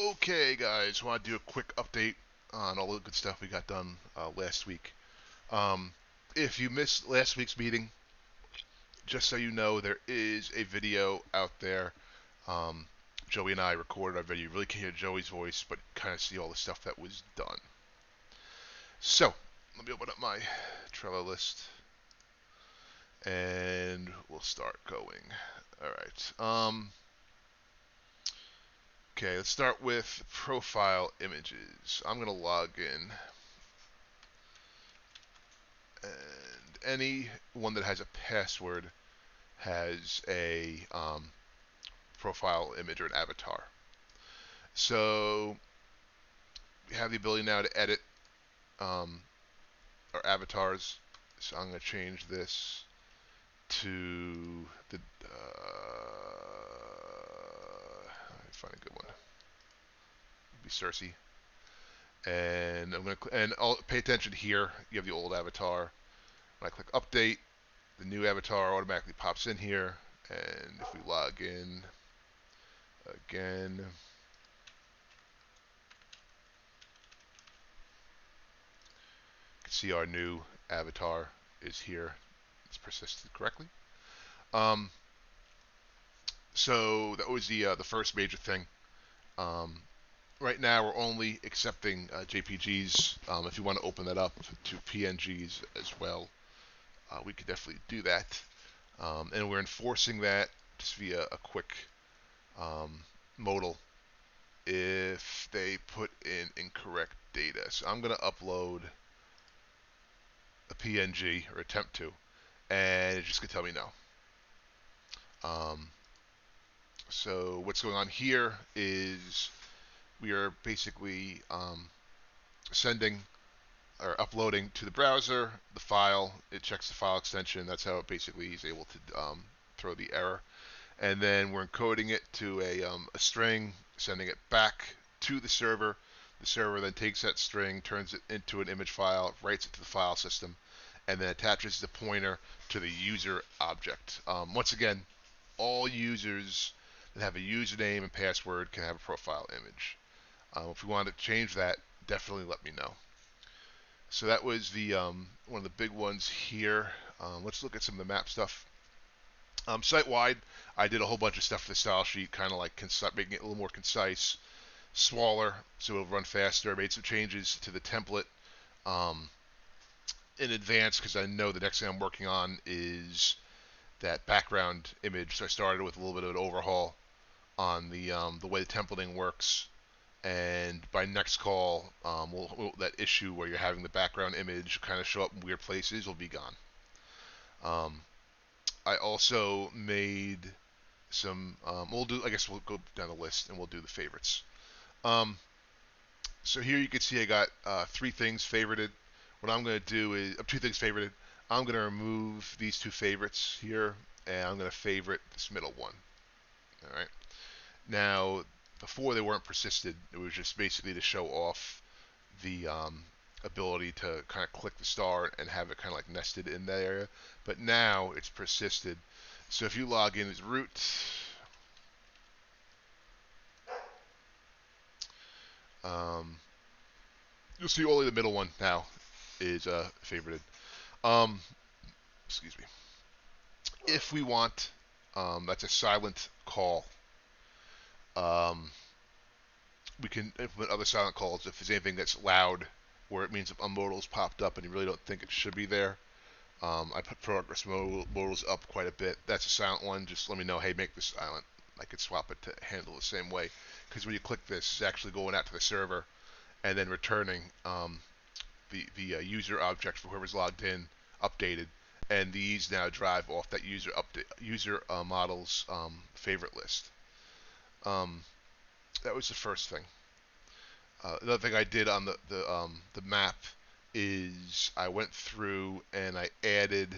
Okay, guys, want to do a quick update on all the good stuff we got done last week. Um, if you missed last week's meeting, just so you know, there is a video out there. Um, Joey and I recorded our video. You really can't hear Joey's voice, but kind of see all the stuff that was done. So, let me open up my Trello list, and we'll start going. All right. Okay, let's start with profile images. I'm going to log in. And any one that has a password has a profile image or an avatar. So we have the ability now to edit um, our avatars. So I'm going to change this to the. Let me find a good one. It'll be Cersei. And I'm going to pay attention here. You have the old avatar. When I click update, the new avatar automatically pops in here. And if we log in again, you can see our new avatar is here. It's persisted correctly. Um, so that was the first major thing. Um, right now we're only accepting JPGs. If you want to open that up to PNGs as well, we could definitely do that. And we're enforcing that just via a quick modal if they put in incorrect data. So I'm going to upload a PNG, or attempt to, and it's just going to tell me no. So what's going on here is we are basically sending or uploading to the browser the file. It checks the file extension. That's how it basically is able to throw the error. And then we're encoding it to a string, sending it back to the server. The server then takes that string, turns it into an image file, writes it to the file system, and then attaches the pointer to the user object. Once again, all users that have a username and password can have a profile image. If we want to change that, definitely let me know. So that was the one of the big ones here. Let's look at some of the map stuff. Site-wide, I did a whole bunch of stuff for the style sheet, kind of like making it a little more concise, smaller, so it'll run faster. I made some changes to the template in advance because I know the next thing I'm working on is that background image. So I started with a little bit of an overhaul on the way the templating works. And by next call, that issue where you're having the background image kind of show up in weird places will be gone. I also made some. I guess we'll go down the list and we'll do the favorites. So here you can see I got 3 things favorited. What I'm going to do is 2 things favorited. I'm going to remove these 2 favorites here, and I'm going to favorite this middle one. All right. Now, before they weren't persisted, it was just basically to show off the ability to kind of click the star and have it kind of like nested in that area. But now it's persisted. So if you log in as root, you'll see only the middle one now is favorited. Um, excuse me. If we want, that's a silent call. We can implement other silent calls if there's anything that's loud, where it means if unmodals popped up and you really don't think it should be there. I put progress modals up quite a bit. That's a silent one. Just let me know, hey, make this silent. I could swap it to handle the same way. Because when you click this, it's actually going out to the server and then returning the user object for whoever's logged in, updated. And these now drive off that user model's favorite list. That was the first thing. Another thing I did on the map is I went through and I added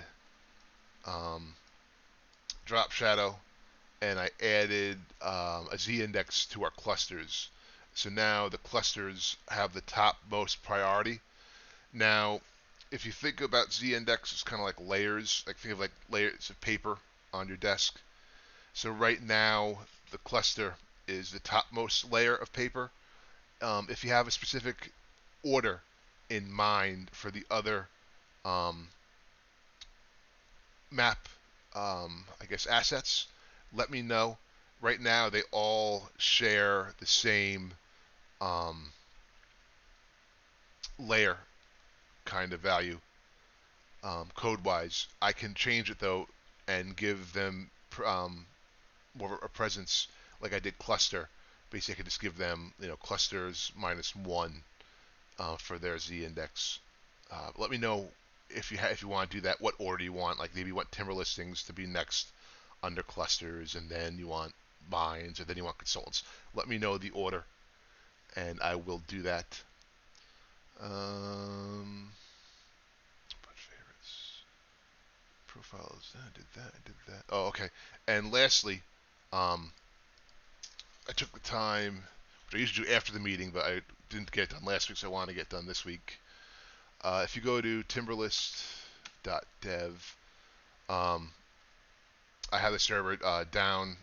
drop shadow, and I added a zindex to our clusters. So now the clusters have the top most priority. Now, if you think about zindex, it's kind of like layers. Like think of like layers of paper on your desk. So right now, the cluster is the topmost layer of paper. If you have a specific order in mind for the other um, map, I guess, assets, let me know. Right now, they all share the same um, layer kind of value, code-wise. I can change it though and give them more of a presence, like I did cluster. Basically, I could just give them, clusters -1 for their z index. Let me know if you want to do that. What order you want? Like maybe you want timber listings to be next under clusters, and then you want mines, or then you want consultants. Let me know the order, and I will do that. Bunch of favorites, profiles. I did that. I did that. Oh, okay. And lastly, um, I took the time, which I usually do after the meeting, but I didn't get it done last week, so I want to get done this week. If you go to timberlist.dev, um, I had the server down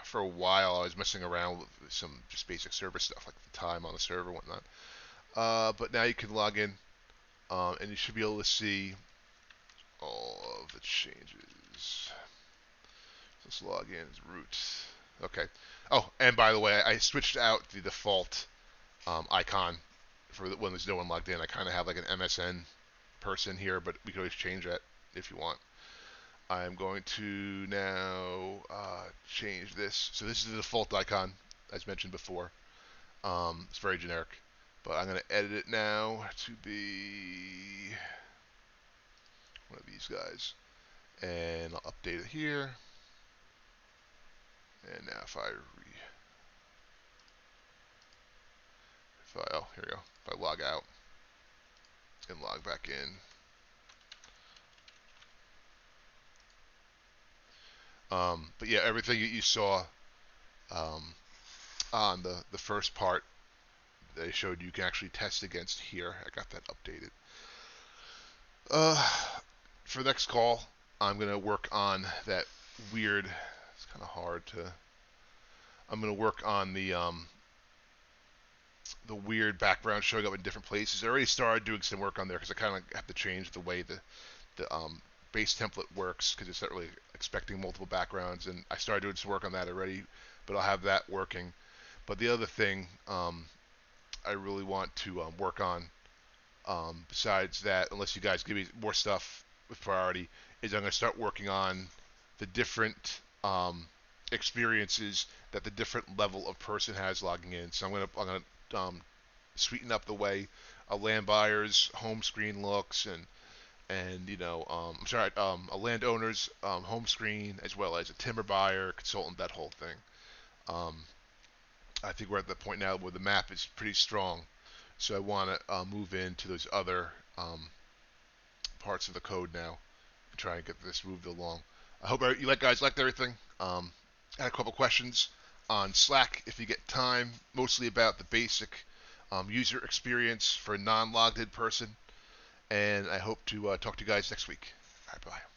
for a while. I was messing around with some just basic server stuff, like the time on the server and whatnot. But now you can log in, and you should be able to see all of the changes. Let's log in as root. Okay. Oh, and by the way, I switched out the default icon for when there's no one logged in. I kind of have like an MSN person here, but we can always change that if you want. I'm going to now change this. So this is the default icon, as mentioned before. It's very generic, but I'm going to edit it now to be one of these guys, and I'll update it here. And now if oh, here we go. If I log out and log back in, but yeah, everything that you saw on the first part that I showed you can actually test against here. I got that updated. For the next call, I'm gonna work on that weird. It's kind of hard to. I'm gonna work on the weird background showing up in different places. I already started doing some work on there because I kind of have to change the way the base template works because it's not really expecting multiple backgrounds, and I started doing some work on that already, but I'll have that working. But the other thing I really want to work on, besides that, unless you guys give me more stuff with priority, is I'm going to start working on the different experiences that the different level of person has logging in. So I'm going to sweeten up the way a land buyer's home screen looks, and I'm sorry, a landowner's home screen, as well as a timber buyer, consultant, that whole thing. I think we're at the point now where the map is pretty strong, so I want to move into those other parts of the code now and try and get this moved along. I hope you guys liked everything. I had a couple questions on Slack if you get time, mostly about the basic user experience for a non-logged in person. And I hope to talk to you guys next week. All right, bye.